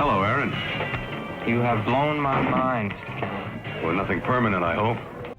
Hello, Aaron. You have blown my mind, Mr. Kelly. Well, nothing permanent, I hope.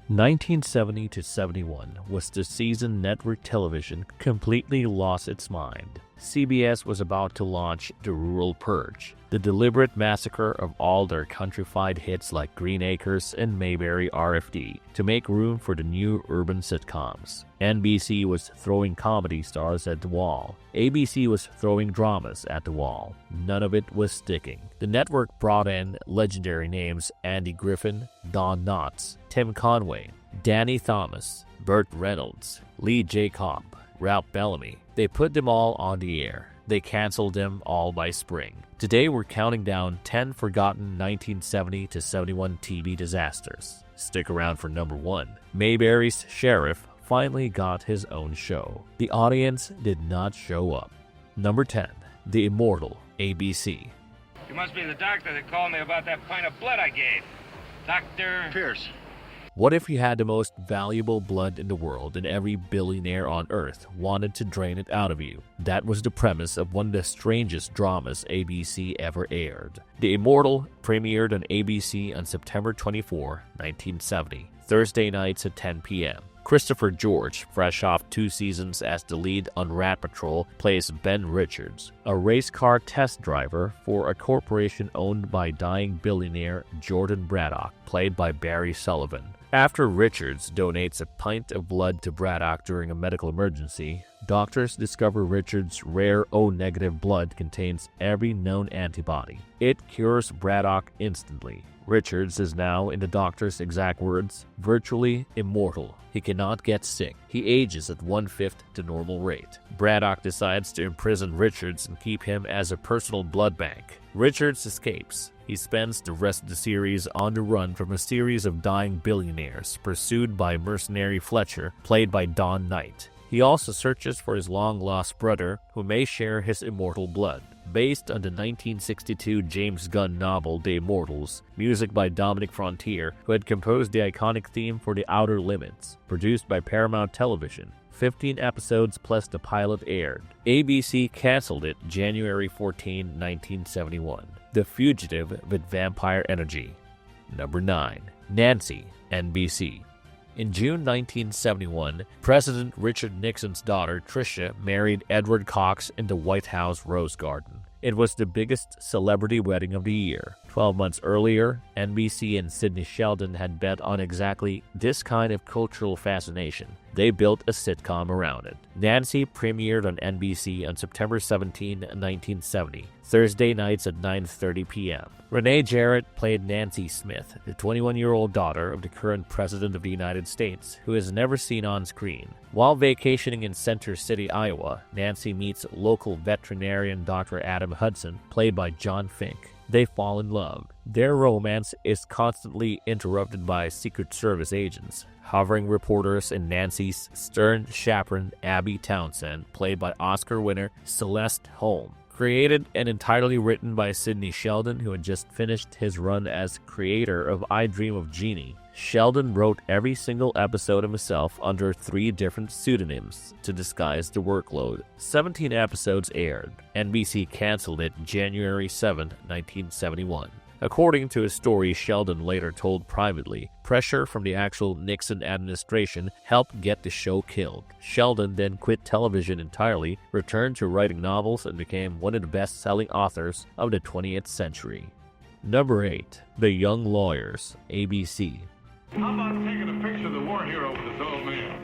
1970 to 71 was the season network television completely lost its mind. CBS was about to launch The Rural Purge, the deliberate massacre of all their countrified hits like Green Acres and Mayberry RFD to make room for the new urban sitcoms. NBC was throwing comedy stars at the wall. ABC was throwing dramas at the wall. None of it was sticking. The network brought in legendary names Andy Griffin, Don Knotts, Tim Conway, Danny Thomas, Burt Reynolds, Lee J. Cobb, Ralph Bellamy. They put them all on the air. They canceled them all by spring. Today we're counting down 10 forgotten 1970 to 71 TV disasters. Stick around for number 1. Mayberry's sheriff finally got his own show. The audience did not show up. Number 10. The Immortal, ABC. You must be the doctor that called me about that pint of blood I gave. Dr. Pierce. What if you had the most valuable blood in the world and every billionaire on earth wanted to drain it out of you? That was the premise of one of the strangest dramas ABC ever aired. The Immortal premiered on ABC on September 24, 1970, Thursday nights at 10 p.m. Christopher George, fresh off 2 seasons as the lead on Rat Patrol, plays Ben Richards, a race car test driver for a corporation owned by dying billionaire Jordan Braddock, played by Barry Sullivan. After Richards donates a pint of blood to Braddock during a medical emergency, doctors discover Richards' rare O-negative blood contains every known antibody. It cures Braddock instantly. Richards is now, in the doctor's exact words, virtually immortal. He cannot get sick. He ages at 1/5 the normal rate. Braddock decides to imprison Richards and keep him as a personal blood bank. Richards escapes. He spends the rest of the series on the run from a series of dying billionaires, pursued by mercenary Fletcher, played by Don Knight. He also searches for his long-lost brother, who may share his immortal blood. Based on the 1962 James Gunn novel The Immortals, music by Dominic Frontier, who had composed the iconic theme for The Outer Limits, produced by Paramount Television. 15 episodes plus the pilot aired. ABC canceled it January 14, 1971. The Fugitive with Vampire Energy. Number 9. Nancy, NBC. In June 1971, President Richard Nixon's daughter, Tricia, married Edward Cox in the White House Rose Garden. It was the biggest celebrity wedding of the year. 12 months earlier, NBC and Sidney Sheldon had bet on exactly this kind of cultural fascination. They built a sitcom around it. Nancy premiered on NBC on September 17, 1970, Thursday nights at 9:30 p.m. Renee Jarrett played Nancy Smith, the 21-year-old daughter of the current President of the United States, who is never seen on screen. While vacationing in Center City, Iowa, Nancy meets local veterinarian Dr. Adam Hudson, played by John Fink. They fall in love. Their romance is constantly interrupted by Secret Service agents, hovering reporters, and Nancy's stern chaperone Abby Townsend, played by Oscar winner Celeste Holm. Created and entirely written by Sidney Sheldon, who had just finished his run as creator of I Dream of Jeannie, Sheldon wrote every single episode himself under 3 different pseudonyms to disguise the workload. 17 episodes aired. NBC canceled it January 7, 1971. According to a story Sheldon later told privately, pressure from the actual Nixon administration helped get the show killed. Sheldon then quit television entirely, returned to writing novels, and became one of the best-selling authors of the 20th century. Number 8. The Young Lawyers, ABC. How about taking a picture of the war hero with his old man?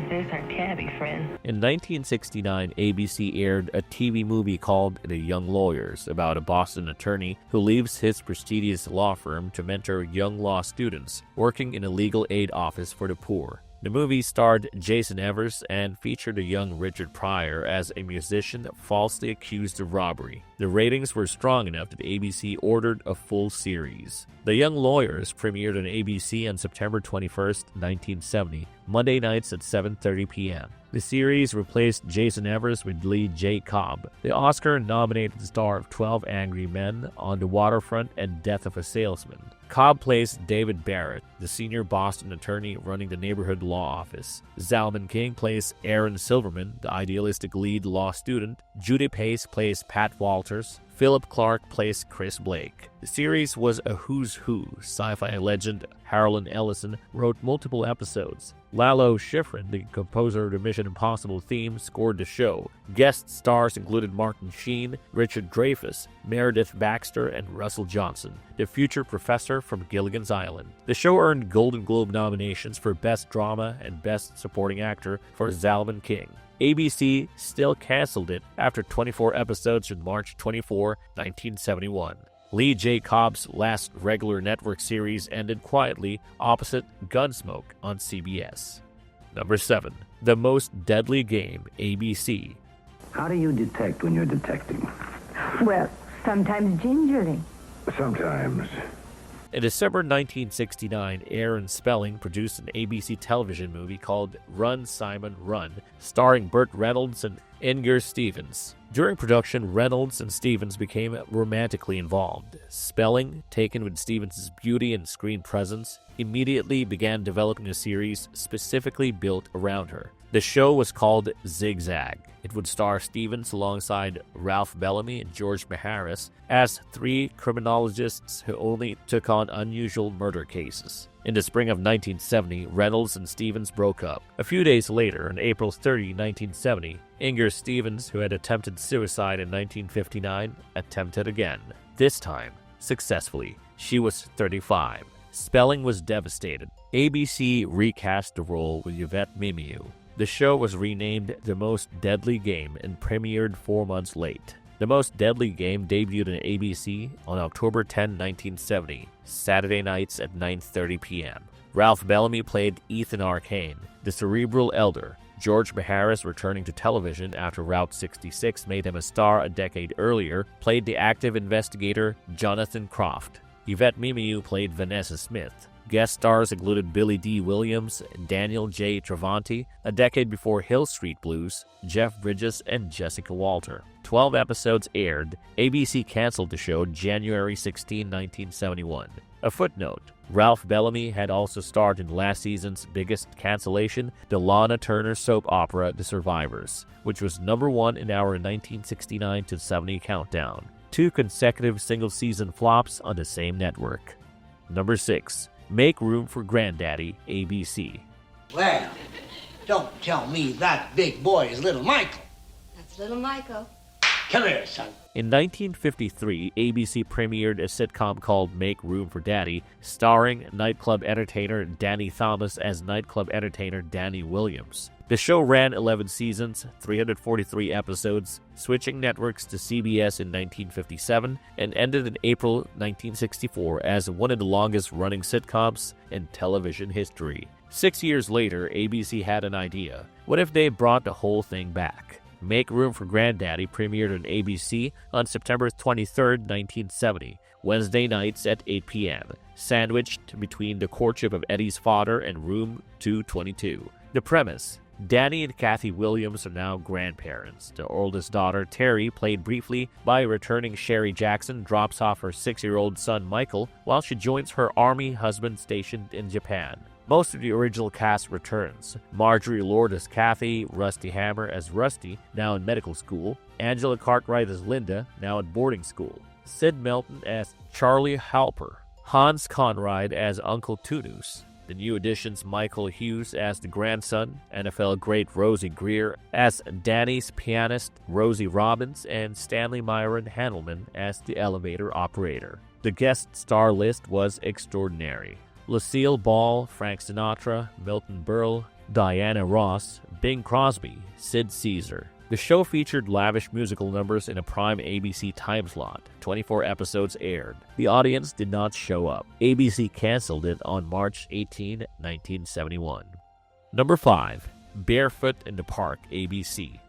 There's our cabbie friend. In 1969, ABC aired a TV movie called The Young Lawyers about a Boston attorney who leaves his prestigious law firm to mentor young law students working in a legal aid office for the poor. The movie starred Jason Evers and featured a young Richard Pryor as a musician falsely accused of robbery. The ratings were strong enough that ABC ordered a full series. The Young Lawyers premiered on ABC on September 21, 1970, Monday nights at 7:30 p.m. The series replaced Jason Evers with Lee J. Cobb, the Oscar-nominated star of 12 Angry Men, On the Waterfront, and Death of a Salesman. Cobb plays David Barrett, the senior Boston attorney running the neighborhood law office. Zalman King plays Aaron Silverman, the idealistic lead law student. Judy Pace plays Pat Walters, Philip Clark plays Chris Blake. The series was a who's who. Sci-fi legend Harlan Ellison wrote multiple episodes. Lalo Schifrin, the composer of the Mission Impossible theme, scored the show. Guest stars included Martin Sheen, Richard Dreyfuss, Meredith Baxter, and Russell Johnson, the future professor from Gilligan's Island. The show earned Golden Globe nominations for Best Drama and Best Supporting Actor for Zalman King. ABC still canceled it after 24 episodes in March 24, 1971. Lee J. Cobb's last regular network series ended quietly opposite Gunsmoke on CBS. Number 7. The Most Deadly Game, ABC. How do you detect when you're detecting? Well, sometimes gingerly. Sometimes. In December 1969, Aaron Spelling produced an ABC television movie called Run, Simon, Run, starring Burt Reynolds and Inger Stevens. During production, Reynolds and Stevens became romantically involved. Spelling, taken with Stevens' beauty and screen presence, immediately began developing a series specifically built around her. The show was called Zigzag. It would star Stevens alongside Ralph Bellamy and George Maharis as 3 criminologists who only took on unusual murder cases. In the spring of 1970, Reynolds and Stevens broke up. A few days later, on April 30, 1970, Inger Stevens, who had attempted suicide in 1959, attempted again. This time, successfully. She was 35. Spelling was devastated. ABC recast the role with Yvette Mimieux. The show was renamed The Most Deadly Game and premiered 4 months late. The Most Deadly Game debuted on ABC on October 10, 1970, Saturday nights at 9:30 p.m. Ralph Bellamy played Ethan Arcane, the cerebral elder. George Maharis, returning to television after Route 66 made him a star a decade earlier, played the active investigator Jonathan Croft. Yvette Mimieux played Vanessa Smith. Guest stars included Billy D. Williams, Daniel J. Travanti, a decade before Hill Street Blues, Jeff Bridges, and Jessica Walter. 12 episodes aired. ABC canceled the show January 16, 1971. A footnote: Ralph Bellamy had also starred in last season's biggest cancellation, the Lana Turner soap opera The Survivors, which was number 1 in our 1969 to 70 countdown. 2 consecutive single-season flops on the same network. Number 6. Make Room for Granddaddy, ABC. Well, don't tell me that big boy is little Michael. That's little Michael. Come here, son. In 1953, ABC premiered a sitcom called Make Room for Daddy, starring nightclub entertainer Danny Thomas as nightclub entertainer Danny Williams. The show ran 11 seasons, 343 episodes, switching networks to CBS in 1957, and ended in April 1964 as one of the longest-running sitcoms in television history. 6 years later, ABC had an idea. What if they brought the whole thing back? Make Room for Granddaddy premiered on ABC on September 23, 1970, Wednesday nights at 8 p.m., sandwiched between The Courtship of Eddie's Father and Room 222. The premise: Danny and Kathy Williams are now grandparents. The oldest daughter, Terry, played briefly by returning Sherry Jackson, drops off her 6-year-old son, Michael, while she joins her Army husband stationed in Japan. Most of the original cast returns. Marjorie Lord as Kathy, Rusty Hammer as Rusty, now in medical school, Angela Cartwright as Linda, now at boarding school, Sid Melton as Charlie Halper, Hans Conrad as Uncle Tunus, the new additions Michael Hughes as the grandson, NFL great Rosie Greer as Danny's pianist Rosie Robbins, and Stanley Myron Handelman as the elevator operator. The guest star list was extraordinary. Lucille Ball, Frank Sinatra, Milton Berle, Diana Ross, Bing Crosby, Sid Caesar. The show featured lavish musical numbers in a prime ABC time slot. 24 episodes aired. The audience did not show up. ABC canceled it on March 18, 1971. Number 5. Barefoot in the Park, ABC.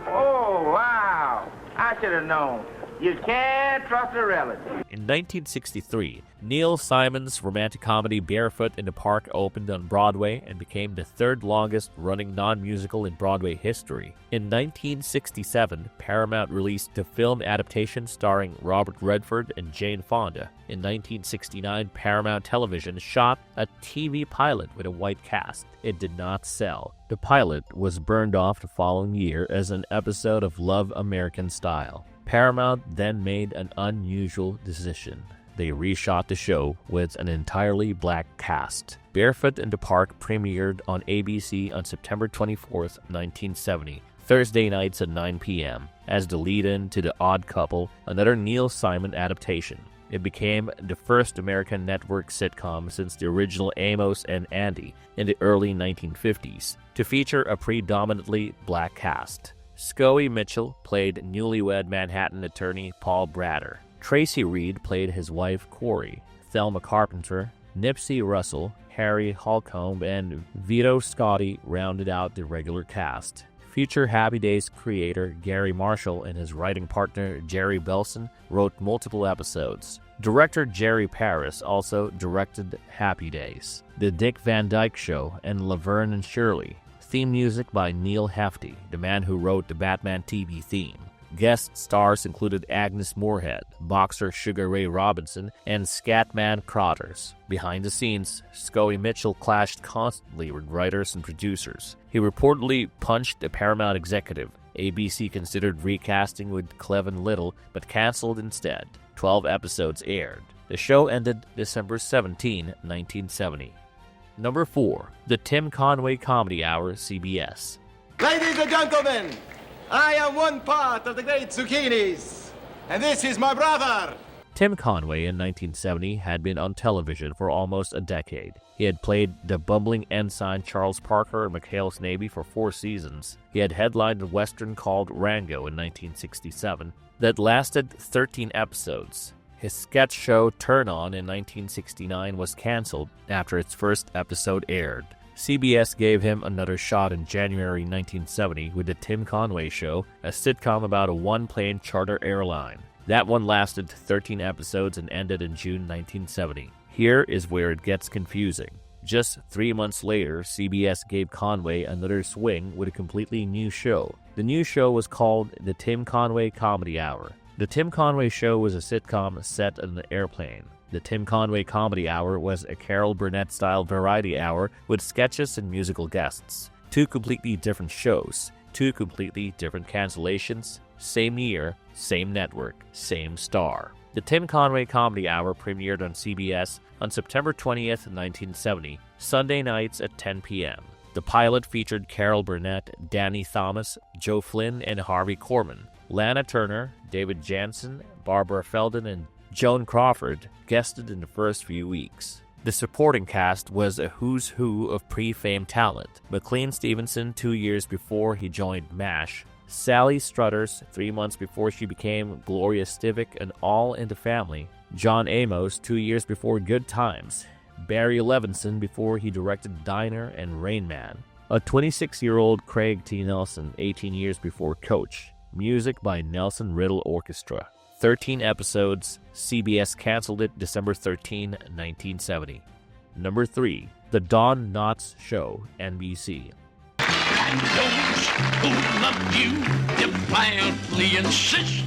Oh, wow. I should have known. You can't trust a relative. In 1963, Neil Simon's romantic comedy Barefoot in the Park opened on Broadway and became the 3rd longest-running non-musical in Broadway history. In 1967, Paramount released the film adaptation starring Robert Redford and Jane Fonda. In 1969, Paramount Television shot a TV pilot with a white cast. It did not sell. The pilot was burned off the following year as an episode of Love American Style. Paramount then made an unusual decision. They reshot the show with an entirely black cast. Barefoot in the Park premiered on ABC on September 24, 1970, Thursday nights at 9 p.m., as the lead-in to The Odd Couple, another Neil Simon adaptation. It became the first American network sitcom since the original Amos and Andy in the early 1950s to feature a predominantly black cast. Scoey Mitchell played newlywed Manhattan attorney Paul Bratter. Tracy Reed played his wife Corey. Thelma Carpenter, Nipsey Russell, Harry Holcomb, and Vito Scotti rounded out the regular cast. Future Happy Days creator Gary Marshall and his writing partner Jerry Belson wrote multiple episodes. Director Jerry Paris also directed Happy Days, The Dick Van Dyke Show, and Laverne and Shirley. Theme music by Neil Hefti, the man who wrote the Batman TV theme. Guest stars included Agnes Moorehead, boxer Sugar Ray Robinson, and Scatman Crothers. Behind the scenes, Scoey Mitchell clashed constantly with writers and producers. He reportedly punched a Paramount executive. ABC considered recasting with Clevin Little, but canceled instead. 12 episodes aired. The show ended December 17, 1970. Number 4. The Tim Conway Comedy Hour, CBS. Ladies and gentlemen, I am one part of the great Zucchinis, and this is my brother. Tim Conway in 1970 had been on television for almost a decade. He had played the bumbling ensign Charles Parker in McHale's Navy for 4 seasons. He had headlined a western called Rango in 1967 that lasted 13 episodes. His sketch show Turn On in 1969 was canceled after its first episode aired. CBS gave him another shot in January 1970 with The Tim Conway Show, a sitcom about a one-plane charter airline. That one lasted 13 episodes and ended in June 1970. Here is where it gets confusing. Just 3 months later, CBS gave Conway another swing with a completely new show. The new show was called The Tim Conway Comedy Hour. The Tim Conway Show was a sitcom set in an airplane. The Tim Conway Comedy Hour was a Carol Burnett-style variety hour with sketches and musical guests. 2 completely different shows, 2 completely different cancellations, same year, same network, same star. The Tim Conway Comedy Hour premiered on CBS on September 20th, 1970, Sunday nights at 10 p.m. The pilot featured Carol Burnett, Danny Thomas, Joe Flynn, and Harvey Korman. Lana Turner, David Jansen, Barbara Feldon, and Joan Crawford guested in the first few weeks. The supporting cast was a who's who of pre-fame talent. McLean Stevenson 2 years before he joined MASH, Sally Struthers 3 months before she became Gloria Stivic and All in the Family, John Amos 2 years before Good Times, Barry Levinson before he directed Diner and Rain Man, a 26-year-old Craig T. Nelson 18 years before Coach. Music by Nelson Riddle Orchestra. 13 episodes. CBS canceled it December 13, 1970. Number 3. The Don Knotts Show, NBC. And those who love you defiantly insist.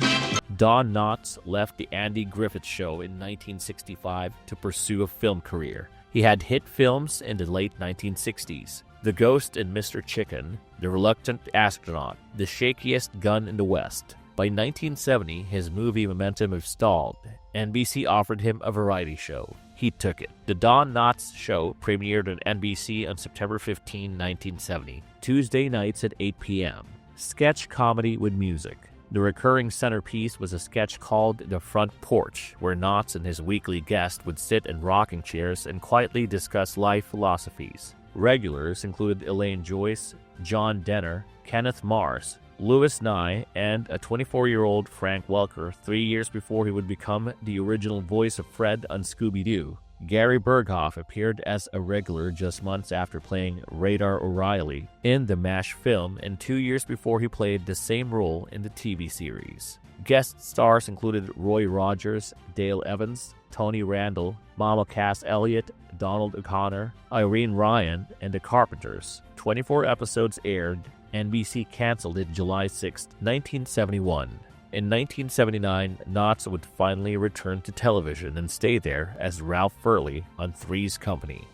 Don Knotts left the Andy Griffith Show in 1965 to pursue a film career. He had hit films in the late 1960s. The Ghost and Mr. Chicken, The Reluctant Astronaut, The Shakiest Gun in the West. By 1970, his movie momentum had stalled. NBC offered him a variety show. He took it. The Don Knotts Show premiered on NBC on September 15, 1970, Tuesday nights at 8 p.m. Sketch comedy with music. The recurring centerpiece was a sketch called The Front Porch, where Knotts and his weekly guest would sit in rocking chairs and quietly discuss life philosophies. Regulars included Elaine Joyce, John Denner, Kenneth Mars, Louis Nye, and a 24-year-old Frank Welker 3 years before he would become the original voice of Fred on Scooby-Doo. Gary Berghoff appeared as a regular just months after playing Radar O'Reilly in the MASH film and 2 years before he played the same role in the TV series. Guest stars included Roy Rogers, Dale Evans, Tony Randall, Mama Cass Elliott, Donald O'Connor, Irene Ryan, and the Carpenters. 24 episodes aired. NBC canceled it July 6, 1971. In 1979, Knotts would finally return to television and stay there as Ralph Furley on Three's Company.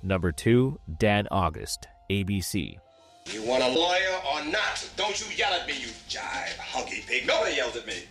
Number 2, Dan August, ABC. You want a lawyer or not? Don't you yell at me, you jive hunky pig. Nobody yells at me.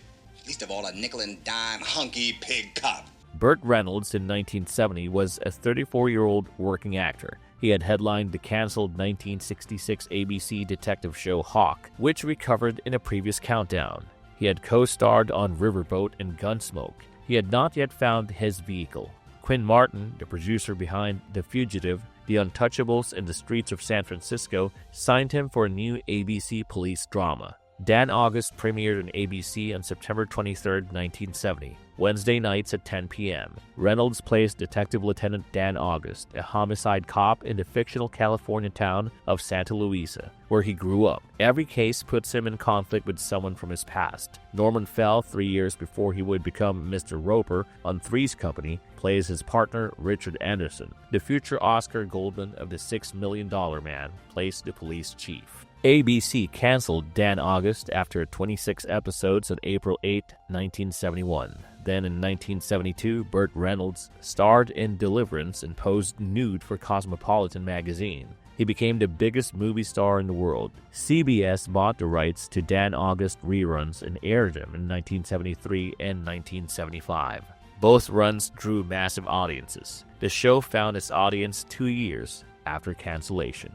Least of all, a nickel and dime hunky pig cop. Burt Reynolds in 1970 was a 34-year-old working actor. He had headlined the canceled 1966 ABC detective show Hawk, which recovered in a previous countdown. He had co-starred on Riverboat and Gunsmoke. He had not yet found his vehicle. Quinn Martin, the producer behind The Fugitive, The Untouchables, and The Streets of San Francisco, signed him for a new ABC police drama. Dan August premiered on ABC on September 23, 1970, Wednesday nights at 10 p.m. Reynolds plays Detective Lieutenant Dan August, a homicide cop in the fictional California town of Santa Luisa, where he grew up. Every case puts him in conflict with someone from his past. Norman Fell, 3 years before he would become Mr. Roper on Three's Company, plays his partner Richard Anderson. The future Oscar Goldman of The $6 Million Man plays the police chief. ABC canceled Dan August after 26 episodes on April 8, 1971. Then in 1972, Burt Reynolds starred in Deliverance and posed nude for Cosmopolitan magazine. He became the biggest movie star in the world. CBS bought the rights to Dan August reruns and aired them in 1973 and 1975. Both runs drew massive audiences. The show found its audience 2 years after cancellation.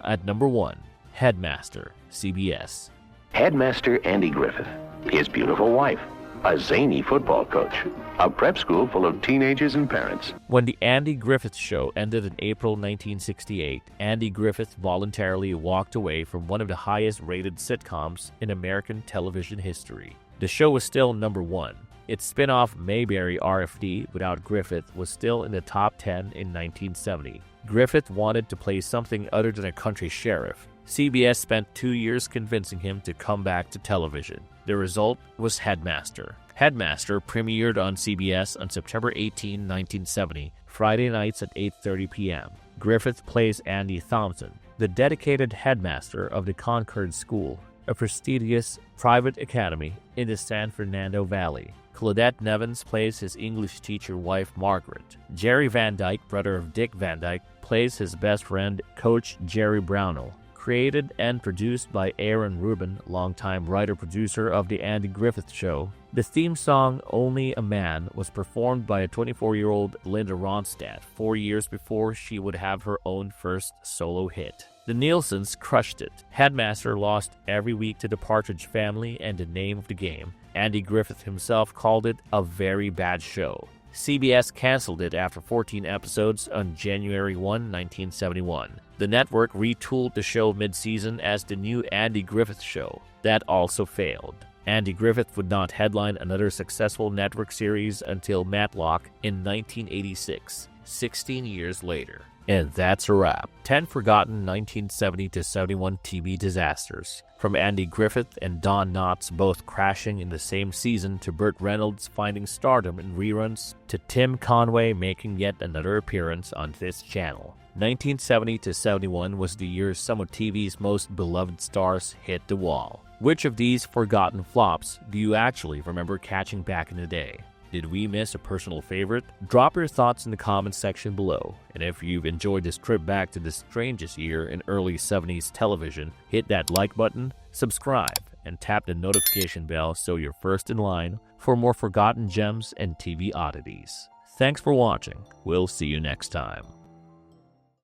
At number 1, Headmaster, CBS. Headmaster Andy Griffith, his beautiful wife, a zany football coach, a prep school full of teenagers and parents. When the Andy Griffith Show ended in April 1968, Andy Griffith voluntarily walked away from one of the highest-rated sitcoms in American television history. The show was still number 1. Its spin-off Mayberry RFD without Griffith was still in the top 10 in 1970. Griffith wanted to play something other than a country sheriff. CBS spent 2 years convincing him to come back to television. The result was Headmaster. Headmaster premiered on CBS on September 18, 1970, Friday nights at 8:30 p.m. Griffith plays Andy Thompson, the dedicated headmaster of the Concord School, a prestigious private academy in the San Fernando Valley. Claudette Nevins plays his English teacher wife Margaret. Jerry Van Dyke, brother of Dick Van Dyke, plays his best friend Coach Jerry Brownell. Created and produced by Aaron Rubin, longtime writer-producer of The Andy Griffith Show, the theme song Only a Man was performed by a 24-year-old Linda Ronstadt 4 years before she would have her own first solo hit. The Nielsen's crushed it. Headmaster lost every week to the Partridge Family and The Name of the Game. Andy Griffith himself called it a very bad show. CBS canceled it after 14 episodes on January 1, 1971. The network retooled the show mid-season as the new Andy Griffith Show. That also failed. Andy Griffith would not headline another successful network series until Matlock in 1986, 16 years later. And that's a wrap. 10 forgotten 1970 to 71 TV disasters. From Andy Griffith and Don Knotts both crashing in the same season to Burt Reynolds finding stardom in reruns to Tim Conway making yet another appearance on this channel. 1970 to 71 was the year some of TV's most beloved stars hit the wall. Which of these forgotten flops do you actually remember catching back in the day? Did we miss a personal favorite? Drop your thoughts in the comments section below. And if you've enjoyed this trip back to the strangest year in early 70s television, hit that like button, subscribe, and tap the notification bell so you're first in line for more forgotten gems and TV oddities. Thanks for watching. We'll see you next time.